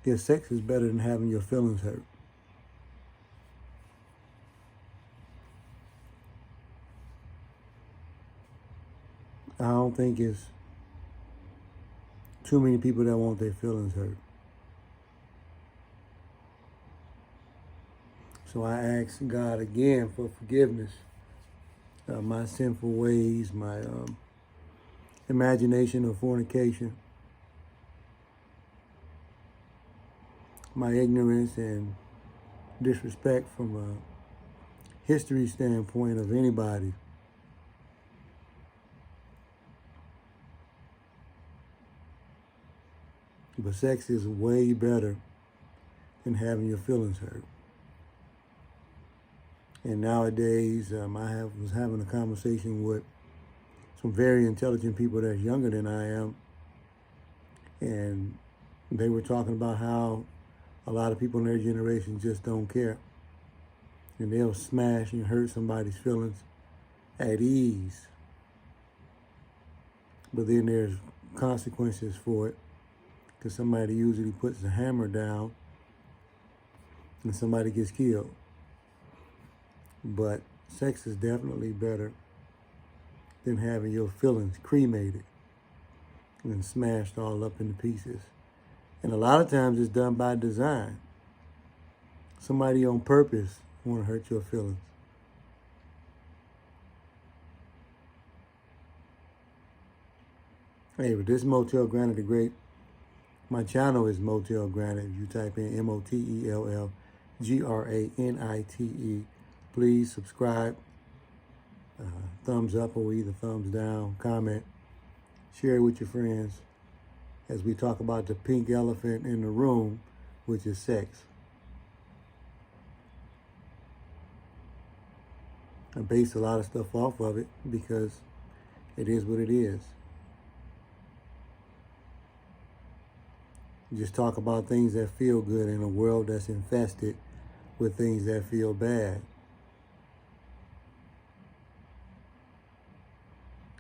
if sex is better than having your feelings hurt. I don't think it's too many people that want their feelings hurt. So I ask God again for forgiveness. My sinful ways, my imagination of fornication, my ignorance and disrespect from a history standpoint of anybody. But sex is way better than having your feelings hurt. And nowadays, I was having a conversation with some very intelligent people that's younger than I am. And they were talking about how a lot of people in their generation just don't care. And they'll smash and hurt somebody's feelings at ease. But then there's consequences for it, because somebody usually puts the hammer down and somebody gets killed. But sex is definitely better than having your feelings cremated and smashed all up into pieces. And a lot of times it's done by design. Somebody on purpose want to hurt your feelings. Hey, but this Motell Granite the Great. My channel is Motell Granite. If you type in MOTELLGRANITE, please subscribe, thumbs up or either thumbs down, comment, share it with your friends as we talk about the pink elephant in the room, which is sex. I base a lot of stuff off of it because it is what it is. Just talk about things that feel good in a world that's infested with things that feel bad.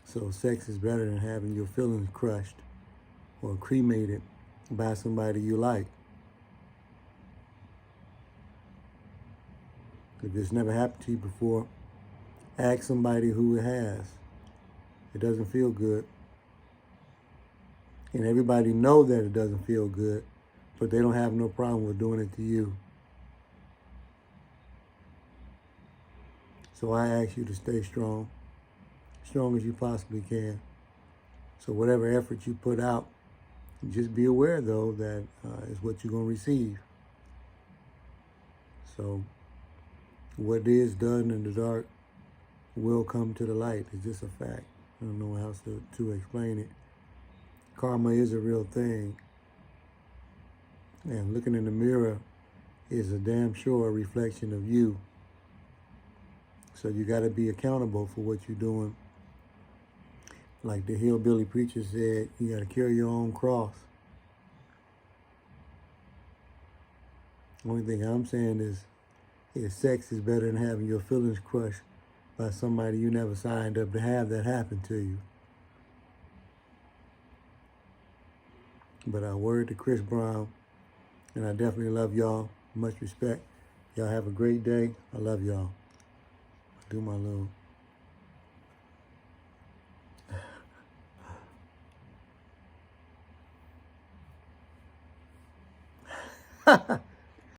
So sex is better than having your feelings crushed or cremated by somebody you like. If it's never happened to you before, ask somebody who it has. It doesn't feel good. And everybody know that it doesn't feel good, but they don't have no problem with doing it to you. So I ask you to stay strong as you possibly can. So whatever effort you put out, just be aware though that is what you're gonna receive. So what is done in the dark will come to the light. It's just a fact. I don't know how else to explain it. Karma is a real thing. And looking in the mirror is a damn sure reflection of you. So you got to be accountable for what you're doing. Like the hillbilly preacher said, you got to carry your own cross. Only thing I'm saying is sex is better than having your feelings crushed by somebody you never signed up to have that happen to you. But I word to Chris Brown, and I definitely love y'all. Much respect. Y'all have a great day. I love y'all. Do my little...